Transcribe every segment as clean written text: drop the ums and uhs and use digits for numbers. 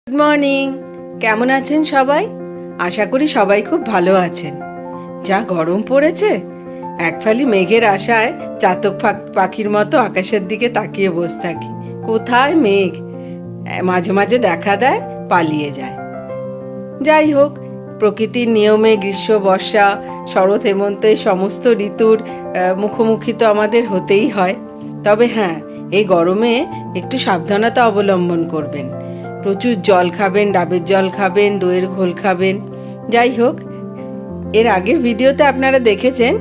Good morning. কেমন আছেন সবাই? আশা করি সবাই খুব ভালো আছেন। যা গরম পড়েছে, এক ফালি মেঘের আশায় চাতক পাখির মতো আকাশের দিকে তাকিয়ে বসে থাকি। কোথায় মেঘ? মাঝে মাঝে দেখা দেয়, পালিয়ে যায়। যাই হোক, প্রকৃতির নিয়মে গ্রীষ্ম, বর্ষা, শরৎ, হেমন্ত এই সমস্ত ঋতুর মুখোমুখি তো আমাদের হতেই হয়। তবে হ্যাঁ, এই গরমে একটু সাবধানতা অবলম্বন করবেন। প্রচুর জল খাবেন, ডাবের জল খাবেন, দইয়ের ঘোল খাবেন। যাই হোক, এর আগের ভিডিওতে আপনারা দেখেছেন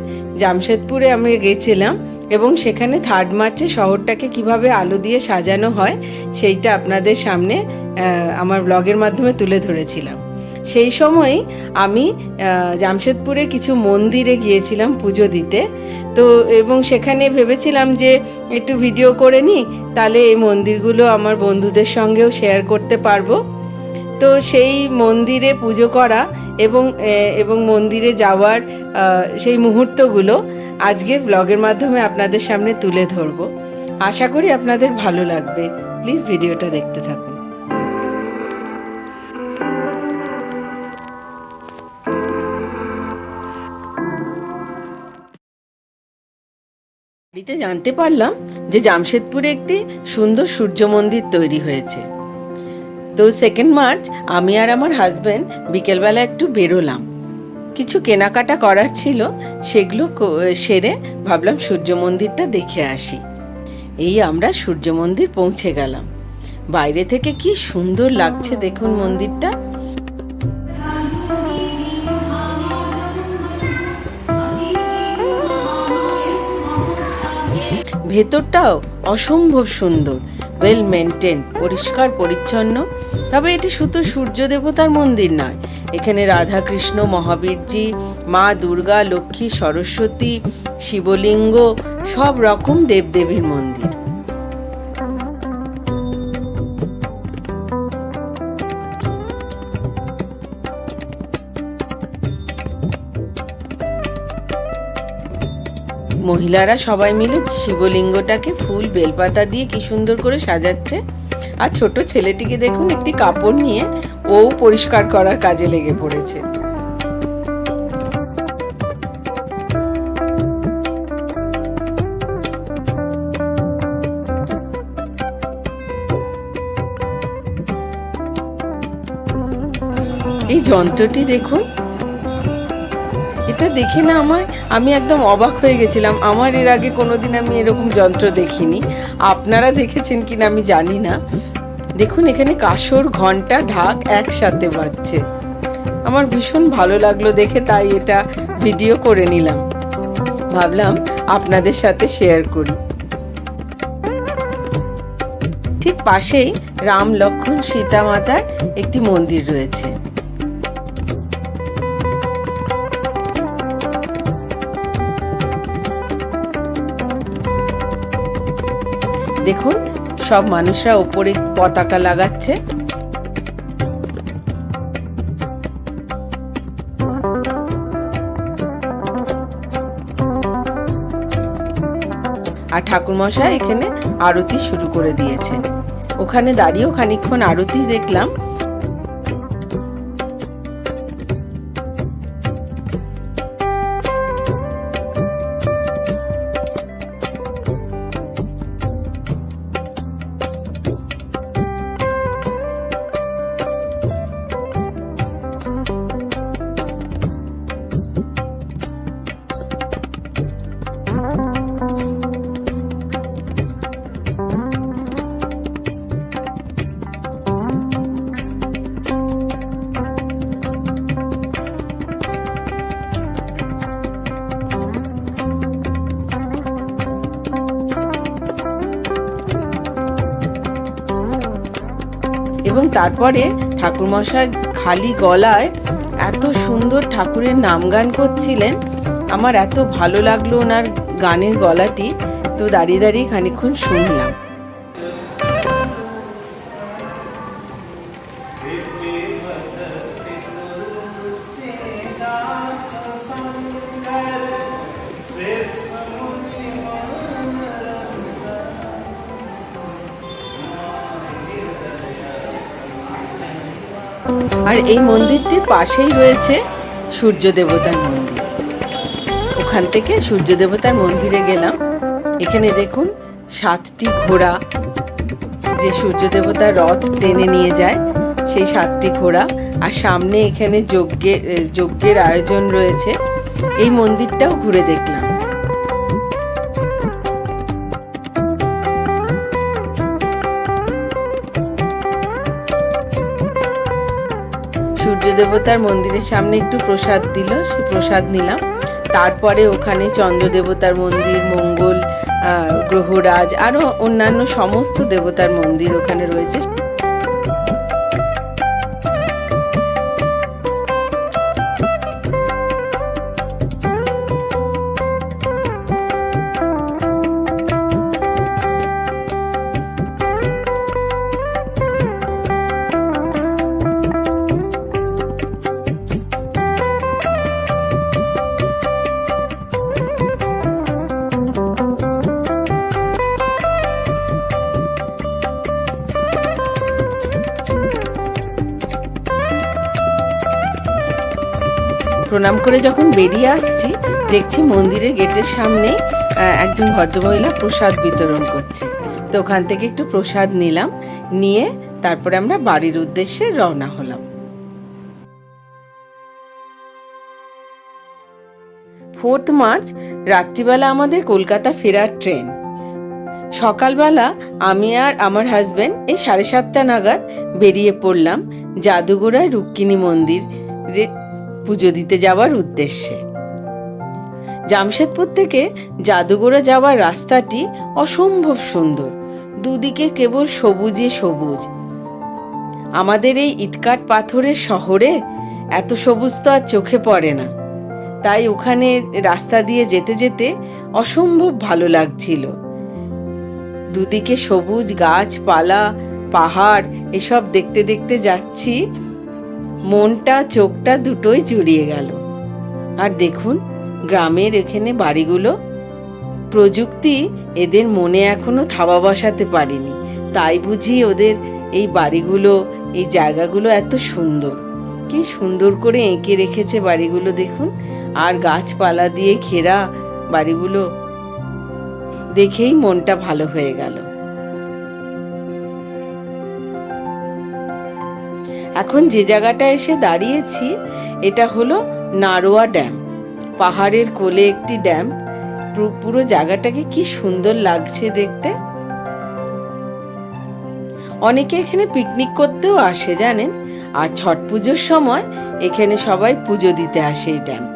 জামশেদপুরে আমি গেছিলাম এবং সেখানে 3 মার্চে শহরটাকে কিভাবে আলো দিয়ে সাজানো হয় সেইটা আপনাদের সামনে আমার ব্লগের মাধ্যমে তুলে ধরেছিলাম। সেই সময়ই আমি জামশেদপুরে কিছু মন্দিরে গিয়েছিলাম পুজো দিতে। তো এবং সেখানে ভেবেছিলাম যে একটু ভিডিও করে নিই, তাহলে এই মন্দিরগুলো আমার বন্ধুদের সঙ্গেও শেয়ার করতে পারবো। তো সেই মন্দিরে পুজো করা এবং মন্দিরে যাওয়ার সেই মুহূর্তগুলো আজকে ব্লগের মাধ্যমে আপনাদের সামনে তুলে ধরবো। আশা করি আপনাদের ভালো লাগবে। প্লিজ ভিডিওটা দেখতে থাকুন। বাড়িতে জানতে পারলাম যে জামশেদপুরে একটি সুন্দর সূর্য মন্দির তৈরি হয়েছে। তো 2 মার্চ আমি আর আমার হাজব্যান্ড বিকেলবেলা একটু বেরোলাম। কিছু কেনাকাটা করার ছিল, সেগুলো সেরে ভাবলাম সূর্য মন্দিরটা দেখে আসি। এই আমরা সূর্য মন্দির পৌঁছে গেলাম। বাইরে থেকে কি সুন্দর লাগছে দেখুন মন্দিরটা। ভেতরটাও অসম্ভব সুন্দর, ওয়েল মেনটেন, পরিষ্কার পরিচ্ছন্ন। তবে এটি শুধু সূর্য দেবতার মন্দির নয়, এখানে রাধা কৃষ্ণ, মহাবীরজি, মা দুর্গা, লক্ষ্মী, সরস্বতী, শিবলিঙ্গ, সব রকম দেবদেবীর মন্দির। মহিলারা সবাই মিলে শিবলিঙ্গটাকে ফুল বেলপাতা দিয়ে কি সুন্দর করে সাজাচ্ছে। আর ছোট ছেলেটিকে দেখুন, একটি কাপড় নিয়ে ও পরিষ্কার করার কাজে লেগে পড়েছে। এই যন্ত্রটি দেখুন, এটা দেখে না আমি একদম অবাক হয়ে গেছিলাম। আমার এর আগে কোনোদিন আমি এরকম যন্ত্র দেখিনি। আপনারা দেখেছেন কিনা আমি জানি না। দেখুন, এখানে কাসর, ঘন্টা, ঢাক একসাথে বাজছে। আমার ভীষণ ভালো লাগলো দেখে, তাই এটা ভিডিও করে নিলাম। ভাবলাম আপনাদের সাথে শেয়ার করি। ঠিক পাশেই রাম, লক্ষ্মণ, সীতা মাতার একটি মন্দির রয়েছে। দেখুন, সব মানুষরা ওপরে পতাকা লাগাচ্ছে। আর ঠাকুরমশাই এখানে আরতি শুরু করে দিয়েছেন। ওখানে দাঁড়িয়েও খানিকক্ষণ আরতি দেখলাম। এবং তারপরে ঠাকুরমশাই খালি গলায় এত সুন্দর ঠাকুরের নাম গান করছিলেন। আমার এত ভালো লাগলো ওনার গানের গলাটি। তো দাঁড়িয়ে দাঁড়িয়ে খানিকক্ষণ শুনলাম। আর এই মন্দিরটির পাশেই রয়েছে সূর্য দেবতার মন্দির। ওখান থেকে সূর্য দেবতার মন্দিরে গেলাম। এখানে দেখুন 7টি ঘোড়া, যে সূর্য দেবতার রথ টেনে নিয়ে যায়, সেই 7টি ঘোড়া। আর সামনে এখানে যজ্ঞের আয়োজন রয়েছে। এই মন্দিরটাও ঘুরে দেখলাম। সূর্য দেবতার মন্দিরের সামনে একটু প্রসাদ দিল, সেই প্রসাদ নিলাম। তারপরে ওখানে চন্দ্র দেবতার মন্দির, মঙ্গল গ্রহরাজ, আরও অন্যান্য সমস্ত দেবতার মন্দির ওখানে রয়েছে। প্রণাম করে যখন বেরিয়ে আসছি, দেখছি মন্দিরের গেটের সামনে একজন ভদ্রমহিলা প্রসাদ বিতরণ করছে। তো ওখান থেকে একটু প্রসাদ নিলাম, নিয়ে তারপরে আমরা বাড়ির উদ্দেশ্যে রওনা হলাম। 4 মার্চ রাত্রিবেলা আমাদের কলকাতা ফেরার ট্রেন। সকালবেলা আমি আর আমার হাজব্যান্ড এই 7:30 নাগাদ বেরিয়ে পড়লাম জাদুগোড়ায় রুক্মিণী মন্দিরে পুজো দিতে যাওয়ার উদ্দেশ্যে। জামশেদপুর থেকে জাদুগোড়া যাওয়ার রাস্তাটি অসম্ভব সুন্দর, দুদিকে কেবল সবুজে সবুজ। আমাদের এই ইটকাট পাথরের শহরে এত সবুজ তো আর চোখে পড়ে না, তাই ওখানে রাস্তা দিয়ে যেতে যেতে অসম্ভব ভালো লাগছিল। দুদিকে সবুজ গাছপালা, পাহাড়, এসব দেখতে দেখতে যাচ্ছি, মনটা চোখটা দুটোই জুড়িয়ে গেল। আর দেখুন গ্রামের এখানে বাড়িগুলো, প্রযুক্তি এদের মনে এখনো থাবা বসাতে পারেনি, তাই বুঝি ওদের এই বাড়িগুলো, এই জায়গাগুলো এত সুন্দর। কি সুন্দর করে এঁকে রেখেছে বাড়িগুলো দেখুন, আর গাছপালা দিয়ে ঘেরা বাড়িগুলো দেখেই মনটা ভালো হয়ে গেল। এখন যে জায়গাটা এসে দাঁড়িয়েছি, এটা হলো নারোয়া ড্যাম। পাহাড়ের কোলে একটি ড্যাম। পুরো জায়গাটাকে কি সুন্দর লাগছে দেখতে। অনেকে এখানে পিকনিক করতেও আসে জানেন, আর ছট পুজোর সময় এখানে সবাই পুজো দিতে আসে এই ড্যাম্পে।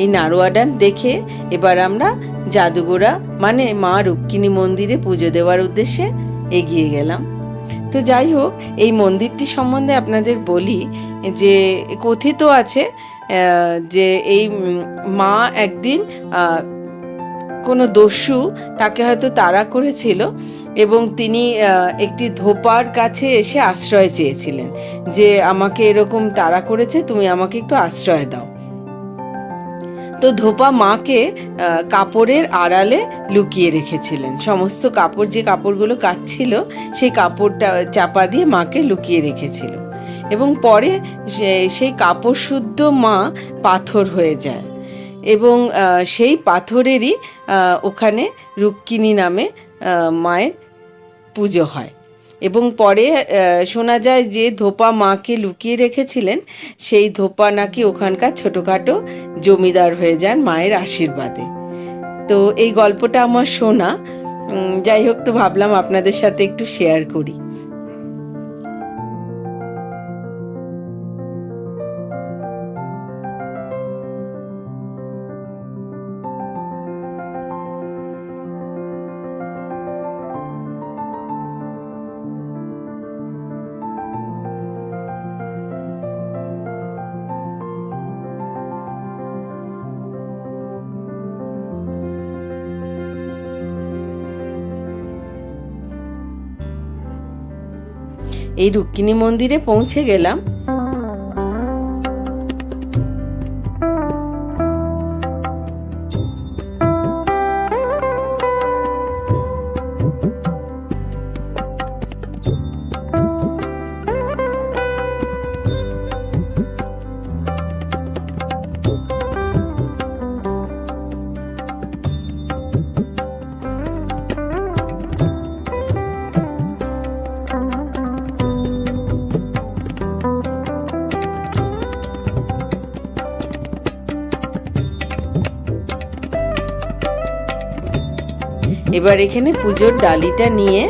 এই নারোয়া ড্যাম দেখে এবার আমরা জাদুগোড়া মানে মা রুক্মিণী মন্দিরে পুজো দেওয়ার উদ্দেশ্যে এগিয়ে গেলাম। তো যাই হোক, এই মন্দিরটি সম্বন্ধে আপনাদের বলি যে কথিত আছে যে এই মা একদিন কোনো দস্যু তাকে হয়তো তাড়া করেছিল এবং তিনি একটি ধোপার কাছে এসে আশ্রয় চেয়েছিলেন যে আমাকে এরকম তাড়া করেছে, তুমি আমাকে একটু আশ্রয় দাও। তো ধোপা মাকে কাপড়ের আড়ালে লুকিয়ে রেখেছিলেন। সমস্ত কাপড়, যে কাপড়গুলো কাচ্ছিল সেই কাপড়টা চাপা দিয়ে মাকে লুকিয়ে রেখেছিল, এবং পরে সেই কাপড় শুদ্ধ মা পাথর হয়ে যায়, এবং সেই পাথরেরই ওখানে রুক্মিণী নামে মায়ের পুজো হয়। এবং পরে শোনা যায় যে ধোপা মাকে লুকিয়ে রেখেছিলেন, সেই ধোপা নাকি ওখানকার ছোটোখাটো জমিদার হয়ে যান মায়ের আশীর্বাদে। তো এই গল্পটা আমার শোনা, যাই হোক, তো ভাবলাম আপনাদের সাথে একটু শেয়ার করি। এই রুক্মিণী মন্দিরে পৌঁছে গেলাম। এবার এখানে পুজোর ডালিটা নিয়ে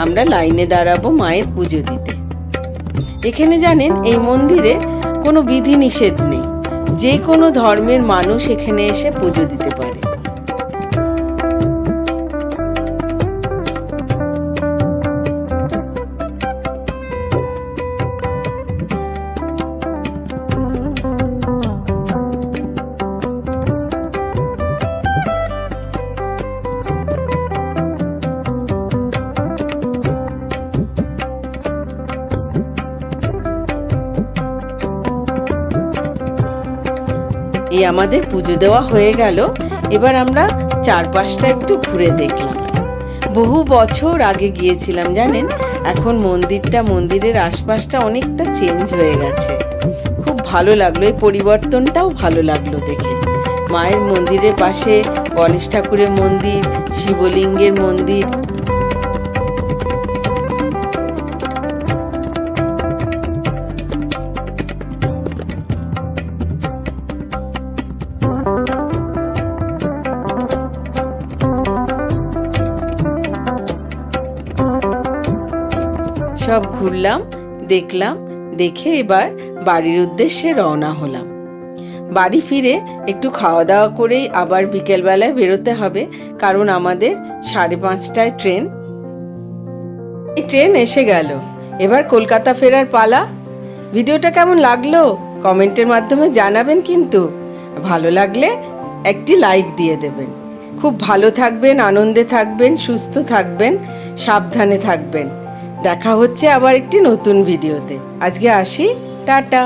আমরা লাইনে দাঁড়াবো মায়ের পুজো দিতে। এখানে জানেন এই মন্দিরে কোনো বিধি নিষেধ নেই, যে কোনো ধর্মের মানুষ এখানে এসে পুজো দিতে পারে। এই আমাদের পুজো দেওয়া হয়ে গেল। এবার আমরা চারপাশটা একটু ঘুরে দেখলাম। বহু বছর আগে গিয়েছিলাম জানেন, এখন মন্দিরের আশপাশটা অনেকটা চেঞ্জ হয়ে গেছে। খুব ভালো লাগলো, এই পরিবর্তনটাও ভালো লাগলো দেখে। মায়ের মন্দিরের পাশে গণেশ ঠাকুরের মন্দির, শিবলিঙ্গের মন্দির। সব ঘুরলাম, দেখলাম, দেখে এবার বাড়ির উদ্দেশ্যে রওনা হলাম। বাড়ি ফিরে একটু খাওয়া দাওয়া করেই আবার বিকেলবেলায় বেরোতে হবে, কারণ আমাদের 5:30টায় ট্রেন। এই ট্রেন এসে গেল, এবার কলকাতা ফেরার পালা। ভিডিওটা কেমন লাগলো কমেন্টের মাধ্যমে জানাবেন, কিন্তু ভালো লাগলে একটি লাইক দিয়ে দেবেন। খুব ভালো থাকবেন, আনন্দে থাকবেন, সুস্থ থাকবেন, সাবধানে থাকবেন। দেখা হচ্ছে আবার একটি নতুন ভিডিওতে। আজকে আসি, টাটা।